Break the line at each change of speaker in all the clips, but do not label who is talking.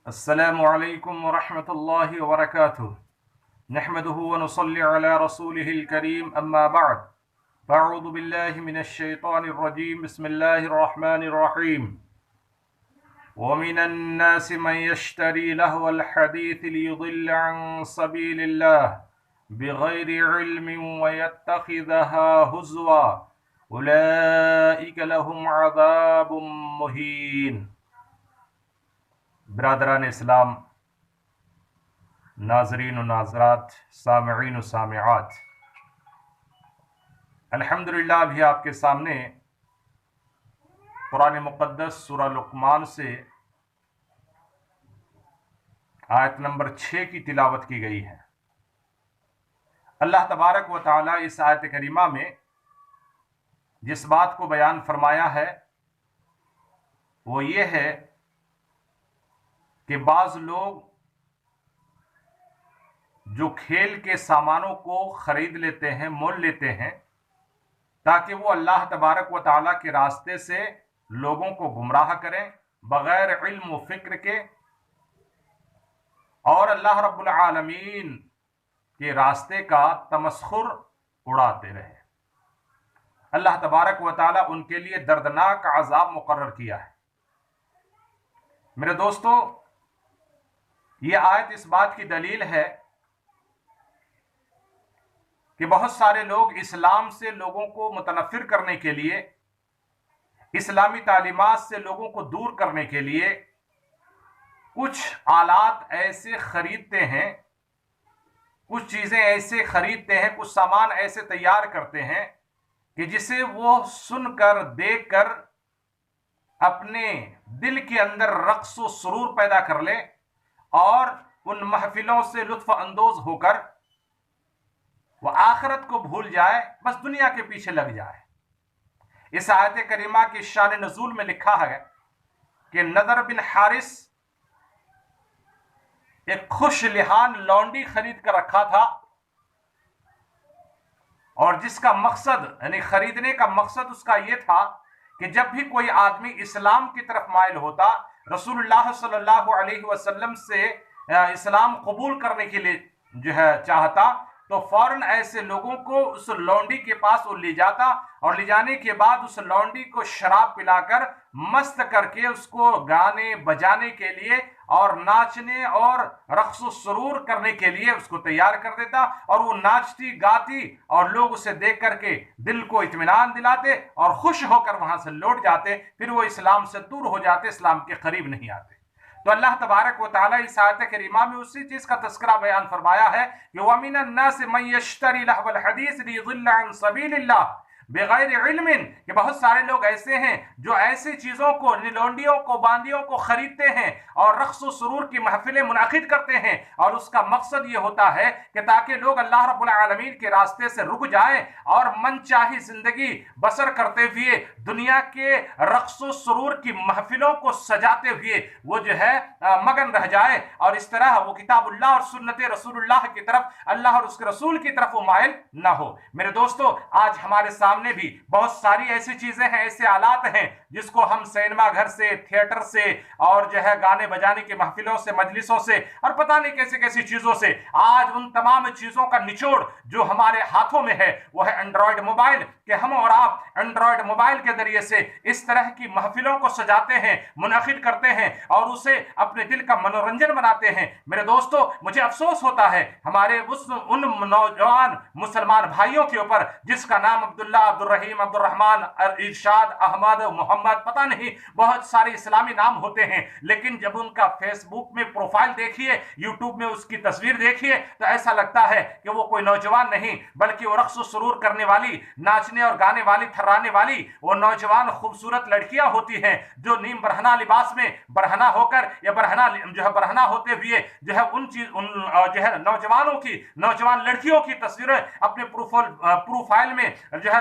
السلام عليكم ورحمة الله وبركاته. نحمده ونصلي على رسوله الكريم أما بعد. فأعوذ بالله من الشيطان الرجيم. بسم الله الرحمن الرحيم. ومن الناس من يشتري لهو الحديث ليضل عن سبيل الله بغير علم ويتخذها هزوا أولئك لهم عذاب مهين. برادران اسلام، ناظرین و ناظرات، سامعین و سامعات، الحمدللہ ابھی آپ کے سامنے قرآن مقدس سورہ لقمان سے آیت نمبر 6 کی تلاوت کی گئی ہے۔ اللہ تبارک و تعالی اس آیت کریمہ میں جس بات کو بیان فرمایا ہے وہ یہ ہے کہ بعض لوگ جو کھیل کے سامانوں کو خرید لیتے ہیں، مول لیتے ہیں، تاکہ وہ اللہ تبارک و تعالیٰ کے راستے سے لوگوں کو گمراہ کریں بغیر علم و فکر کے، اور اللہ رب العالمین کے راستے کا تمسخر اڑاتے رہے۔ اللہ تبارک و تعالیٰ ان کے لیے دردناک عذاب مقرر کیا ہے۔ میرے دوستو، یہ آیت اس بات کی دلیل ہے کہ بہت سارے لوگ اسلام سے لوگوں کو متنفر کرنے کے لیے، اسلامی تعلیمات سے لوگوں کو دور کرنے کے لیے کچھ آلات ایسے خریدتے ہیں، کچھ چیزیں ایسے خریدتے ہیں، کچھ سامان ایسے تیار کرتے ہیں کہ جسے وہ سن کر، دیکھ کر اپنے دل کے اندر رقص و سرور پیدا کر لے اور ان محفلوں سے لطف اندوز ہو کر وہ آخرت کو بھول جائے، بس دنیا کے پیچھے لگ جائے۔ اس آیت کریمہ کی شان نزول میں لکھا ہے کہ نضر بن حارث ایک خوش لحان لونڈی خرید کر رکھا تھا، اور جس کا مقصد، یعنی خریدنے کا مقصد اس کا یہ تھا کہ جب بھی کوئی آدمی اسلام کی طرف مائل ہوتا، رسول اللہ صلی اللہ علیہ وسلم سے اسلام قبول کرنے کے لیے چاہتا، تو فوراً ایسے لوگوں کو اس لونڈی کے پاس وہ لے جاتا، اور لے جانے کے بعد اس لونڈی کو شراب پلا کر مست کر کے اس کو گانے بجانے کے لیے اور ناچنے اور رقص و سرور کرنے کے لیے اس کو تیار کر دیتا، اور وہ ناچتی گاتی اور لوگ اسے دیکھ کر کے دل کو اطمینان دلاتے اور خوش ہو کر وہاں سے لوٹ جاتے، پھر وہ اسلام سے دور ہو جاتے، اسلام کے قریب نہیں آتے۔ تو اللہ تبارک و تعالیٰ اس آیت کریمہ میں اسی چیز کا تذکرہ بیان فرمایا ہے کہ وَمِنَ النَّاسِ مَن يَشْتَرِي لَهْوَ الْحَدِيثِ لِيُضِلَّ عَن سَبِيلِ اللَّهِ بغیر علم، کہ بہت سارے لوگ ایسے ہیں جو ایسی چیزوں کو، لونڈیوں کو، باندیوں کو خریدتے ہیں اور رقص و سرور کی محفلیں منعقد کرتے ہیں، اور اس کا مقصد یہ ہوتا ہے کہ تاکہ لوگ اللہ رب العالمین کے راستے سے رک جائیں اور من چاہی زندگی بسر کرتے ہوئے دنیا کے رقص و سرور کی محفلوں کو سجاتے ہوئے وہ مگن رہ جائے، اور اس طرح وہ کتاب اللہ اور سنت رسول اللہ کی طرف، اللہ اور اس کے رسول کی طرف وہ مائل نہ ہو۔ میرے دوستو، آج ہمارے سامنے بھی بہت ساری ایسی چیزیں ہیں، ایسے آلات ہیں جس کو ہم سینما گھر سے، تھیٹر سے، اور گانے بجانے کی محفلوں سے، مجلسوں سے، اور پتہ نہیں کیسی کیسی چیزوں سے، آج ان تمام چیزوں کا نچوڑ جو ہمارے ہاتھوں میں ہے وہ ہے اینڈرائیڈ موبائل، کہ ہم اور آپ اینڈرائیڈ موبائل کے ذریعے سے اس طرح کی محفلوں کو سجاتے ہیں، منعقد کرتے ہیں اور اسے اپنے دل کا منورنجن بناتے ہیں۔ میرے دوستو، مجھے افسوس ہوتا ہے ہمارے ان نوجوان مسلمان بھائیوں کے اوپر جس کا نام عبداللہ، عبد الرحیم، عبد الرحمن، ارشاد، احمد، محمد، پتہ نہیں بہت سارے اسلامی نام ہوتے ہیں، لیکن جب ان کا فیس بک میں پروفائل دیکھیے، یوٹیوب میں اس کی تصویر دیکھیے، تو ایسا لگتا ہے کہ وہ کوئی نوجوان نہیں بلکہ وہ رقص و سرور کرنے والی، ناچنے اور گانے والی، تھرانے والی وہ نوجوان خوبصورت لڑکیاں ہوتی ہیں جو نیم برہنہ لباس میں برہنہ ہو کر یا برہنہ ہوتے ہوئے ان نوجوانوں کی، نوجوان لڑکیوں کی تصویریں اپنے پروفائل میں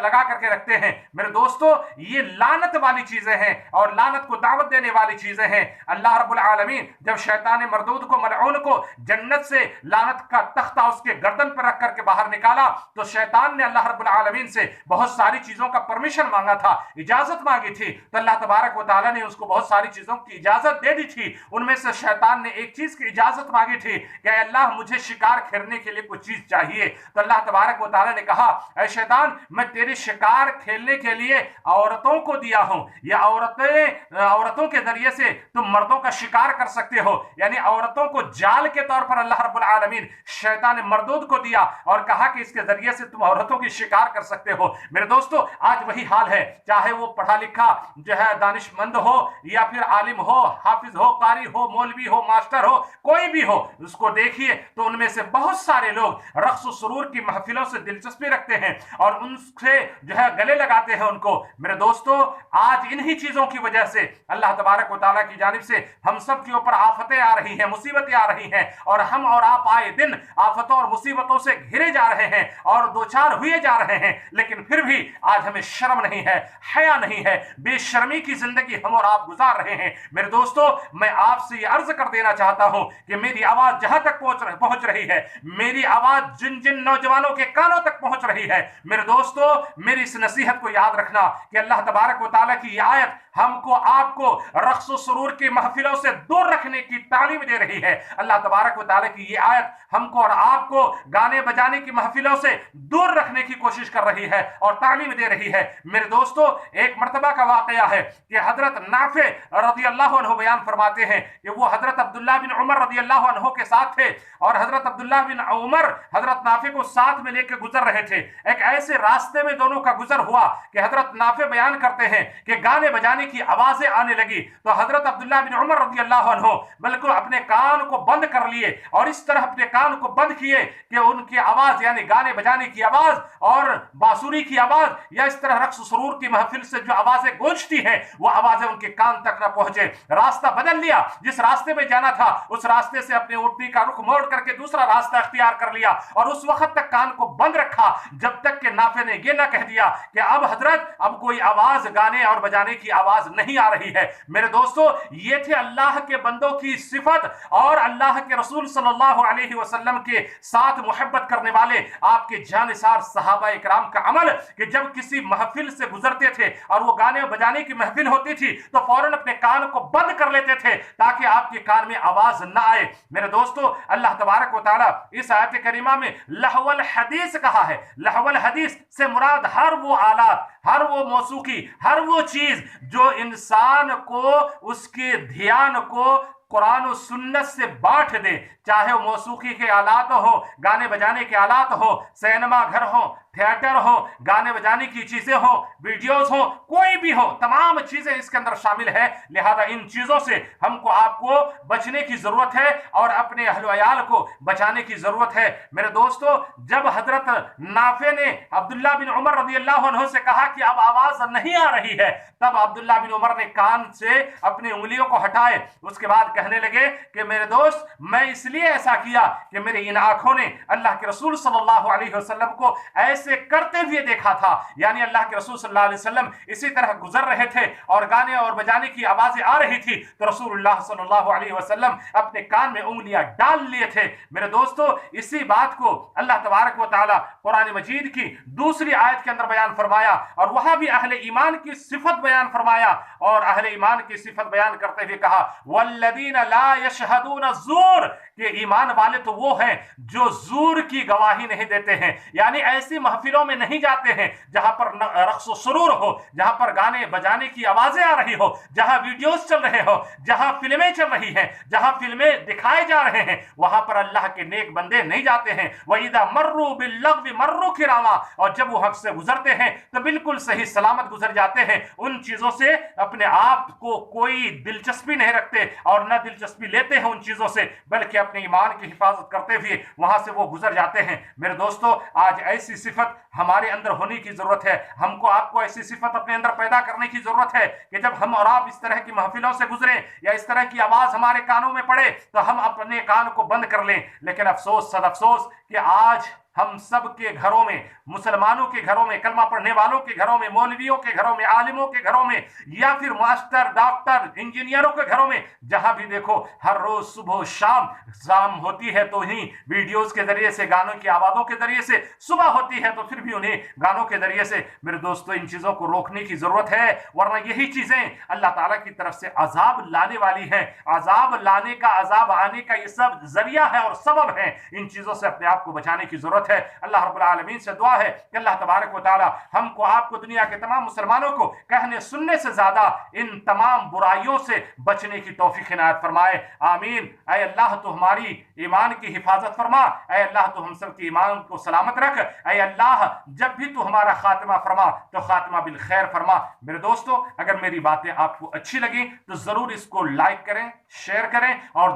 لگا کر کے رکھتے ہیں۔ میرے دوستو، یہ لعنت والی वाली चीजें हैं और लानत को दावत देने वाली चीजें हैं। अल्लाह रब्बुल आलमीन जब शैतान मरदूद को, मलऊन को जन्नत से लानत का तख्ता उसके गर्दन पर रख करके बाहर निकाला तो शैतान ने अल्लाह रब्बुल आलमीन से बहुत सारी चीजों का परमिशन मांगा था, इजाजत मांगी थी। तो अल्लाह तबारक व तआला ने उसको बहुत सारी चीजों की इजाजत दे दी थी। उनमें से शैतान ने एक चीज की इजाजत मांगी थी कि अल्लाह मुझे शिकार खेलने के लिए कुछ चीज चाहिए। तो अल्लाह तबारक व तआला ने कहा, ऐ शैतान, मैं तेरे शिकार खेलने के लिए औरतों को दिया हूं, या औरतों के जरिए से तुम मर्दों का शिकार कर सकते हो। यानी औरतों को जाल के तौर पर अल्लाह रब्बुल आलमीन शैतान मरदूद को दिया और कहा कि इसके जरिए से तुम औरतों की शिकार कर सकते हो। मेरे दोस्तों, आज वही हाल है, चाहे वो पढ़ा लिखा जो है दानिशमंद हो या फिर आलिम हो, हाफिज हो, कारी हो, मौलवी हो, मास्टर हो, कोई भी हो, उसको देखिए तो उनमें से बहुत सारे लोग रक्स व सुरूर की महफिलों से दिलचस्पी रखते हैं और उनसे जो है गले लगाते हैं उनको। मेरे दोस्तों, आज इन्हीं चीजों की वजह से अल्लाह तबारक व तआला की जानिब से हम सब के ऊपर आफतें आ रही हैं, मुसीबतें आ रही हैं और हम और आप आए दिन आफतों और मुसीबतों से घिरे जा रहे हैं और दो चार हुए जा रहे हैं। लेकिन फिर भी आज हमें शर्म नहीं है, हया नहीं है, बेशर्मी की जिंदगी हम और आप गुजार रहे हैं। मेरे दोस्तों, मैं आपसे ये अर्ज कर देना चाहता हूं कि मेरी आवाज जहां तक पहुंच रही है, मेरी आवाज जिन जिन नौजवानों के कानों तक पहुंच रही है, मेरे दोस्तों, मेरी इस नसीहत को याद रखना कि अल्लाह तबारक व तआला की ये आयत हमको आपको रक्स व सुरूर की महफिलों से दूर रखने की तालीम दे रही है। अल्लाह तबारक व तआला की ये आयत हमको और आपको गाने बजाने की महफिलों से दूर रखने की कोशिश कर रही है और तालीम दे रही है। मेरे दोस्तों, एक मर्तबा का वाकया है कि हजरत नाफे रज़ी अल्लाह अन्हु बयान फरमाते हैं कि वो हजरत अब्दुल्लाह बिन उमर रज़ी अल्लाह अन्हु के साथ थे और हजरत अब्दुल्लाह बिन उमर हजरत नाफे को साथ में लेकर गुजर रहे थे। एक ऐसे रास्ते में दोनों का गुजर हुआ कि हजरत नाफे बयान करते हैं कि गाने बजाने की आवाजें आने लगी तो हजरत अब्दुल्लाह बिन उमर रज़ी अल्लाह अन्हु बिल्कुल अपने कान को बंद कर लिए और इस तरह अपने कान को बंद किए कि उनकी आवाज, यानी गाने बजाने की आवाज और बांसुरी की आवाज या इस तरह रक्स सुरूर की महफिल से जो आवाजें गूंजती हैं वो आवाजें उनके कान तक न पहुंचे। रास्ता बदल लिया, जिस रास्ते में जाना था उस रास्ते से अपने ऊँटनी का रुख मोड़ करके दूसरा रास्ता अख्तियार कर लिया और उस वक्त तक कान को बंद रखा जब तक कि नाफे ने यह ना कह दिया कि अब हजरत, अब कोई आवाज गाने और बजाने की आवाज नहीं आ रही है। मेरे दोस्तों, ये थे अल्लाह के बंदों की सिफत और अल्लाह के रसूल सल्लल्लाहु अलैहि वसल्लम के साथ मोहब्बत करने वाले आपके जानिसार सहाबा इकराम का अमल कि जब किसी महफिल से गुजरते थे और वो गाने बजाने की महफिल होती थी तो फौरन अपने कान को बंद कर लेते थे ताकि आपके कान में आवाज ना आए। मेरे दोस्तों, अल्लाह तबारक व तआला इस आयत करीमा में लहवल हदीस कहा है। लहवल हदीस से मुराद हर वो आलात, हर वो मौसूकी, हर वो चीज जो इंसान को उसके ध्यान को कुरान और सुन्नत से बांट दे, चाहे वो मौसूकी के आलात हो, गाने बजाने के आलात हो, सिनेमा घर हो, थिएटर हो, गाने बजाने की चीजें हो, वीडियोस हो, कोई भी हो, तमाम चीजें इसके अंदर शामिल है। लिहाजा इन चीजों से हमको आपको बचने की जरूरत है और अपने अहल वयाल को बचाने की जरूरत है। मेरे दोस्तों, जब हजरत नाफे ने अब्दुल्लाह बिन उमर रज़ी अल्लाह अन्हु से कहा कि अब आवाज नहीं आ रही है, तब अब्दुल्लाह बिन उमर ने कान से अपनी उंगलियों को हटाए, उसके बाद कहने लगे कि मेरे दोस्त, मैं इसलिए ऐसा किया कि मेरी इन आंखों ने अल्लाह के रसूल सल्लल्लाहु अलैहि वसल्लम को ऐसे करते हुए देखा था। यानी अल्लाह के रसूल सल्लल्लाहु अलैहि वसल्लम इसी तरह गुजर रहे थे और गाने और बजाने की आवाजें आ रही थी तो रसूलुल्लाह सल्लल्लाहु अलैहि वसल्लम अपने कान में उंगलियां डाल लिए थे। मेरे दोस्तों, इसी बात को अल्लाह तबारक व तआला कुरान मजीद की दूसरी आयत के अंदर बयान फरमाया और वहां भी अहले ईमान की सिफत बयान फरमाया और अहले ईमान की सिफत बयान करते हुए कहा, वल्लदीना ला यशहदून ज़ूर, कि ईमान वाले तो वो हैं जो ज़ूर की गवाही नहीं देते हैं। यानी ऐसी महफिलों में नहीं जाते हैं जहां पर रक्स व सुरूर हो, जहां पर गाने बजाने की आवाजें आ रही हो, जहां वीडियोस चल रहे हो, जहां फिल्में चल रही हैं, जहां फिल्में दिखाए जा रहे हैं, वहां पर अल्लाह के नेक बंदे नहीं जाते हैं। वइदा मर्रू बिल्लग़्वी मर्रू किरामा, और जब वो हक से गुजरते हैं तो बिल्कुल सही सलामत गुजर जाते हैं। उन चीजों से अपने आप को कोई दिलचस्पी नहीं रखते और न दिलचस्पी लेते हैं उन चीजों से, बल्कि अपने ईमान की हिफाजत करते हुए वहां से वो गुजर जाते हैं। मेरे दोस्तों, आज ऐसी सिफत हमारे अंदर होने की जरूरत है। हमको आपको ऐसी सिफत अपने अंदर पैदा करने की जरूरत है कि जब हम और आप इस तरह की महफिलों से गुजरे या इस तरह की आवाज हमारे कानों में पड़े तो हम अपने कान को बंद कर लें। लेकिन अफसोस, सद अफसोस कि आज हम सब के घरों में, मुसलमानों के घरों में, कलमा पढ़ने वालों के घरों में, मौलवियों के घरों में, आलिमों के घरों में, या फिर मास्टर, डॉक्टर, इंजीनियरों के घरों में, जहां भी देखो हर रोज सुबह शाम होती है तो ही वीडियोस के जरिए से, गानों की आवाजों के जरिए से, सुबह होती है तो फिर भी उन्हें गानों के जरिए से। मेरे दोस्तों, इन चीजों को रोकने की जरूरत है, वरना यही चीजें अल्लाह ताला की तरफ से अजाब लाने वाली हैं। अजाब लाने का, अजाब आने का ये सब जरिया है और सबब है। इन चीजों से अपने आप को बचाने की जरूरत है। अल्लाह रब्बुल आलमीन से दुआ है कि अल्लाह तबारक व तआला हमको, आपको, दुनिया के तमाम मुसलमानों को कहने सुनने से ज्यादा इन तमाम बुराइयों से बचने की तौफीक इनायत फरमाए। आमीन। ऐ अल्लाह तो हमारी ईमान की हिफाजत फरमा, ऐ अल्लाह तो हम सब के ईमान को सलामत रख, ऐ अल्लाह जब भी तू हमारा खात्मा फरमा तो खात्मा बिल खैर फरमा। मेरे दोस्तों, अगर मेरी बातें आपको अच्छी लगी तो जरूर इसको लाइक करें, शेयर करें और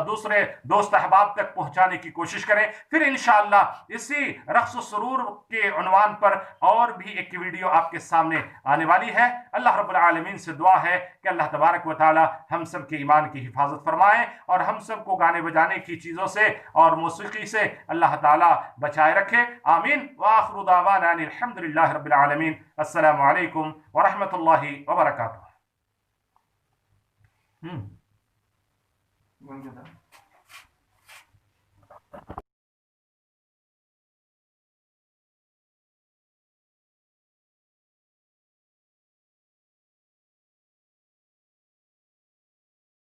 दूसरे दोस्त अहबाब तक पहुंचाने की कोशिश करें। फिर इंशाअल्लाह इसी रक्स सुरूर के उन्वान पर और भी एक वीडियो आपके सामने आने वाली है। अल्लाह रब्बुल आलमीन से दुआ है कि अल्लाह तबारक व तआला हम सब के ईमान की हिफाजत फरमाए और हम सब को गाने बजाने की चीजों से और मौसीकी से अल्लाह ताला बचाए रखे। आमीन। व आखिरु दावाना अनिल हम्दुलिल्लाहि रब्बिल आलमीन। अस्सलामु अलैकुम व रहमतुल्लाहि व बरकातुहू।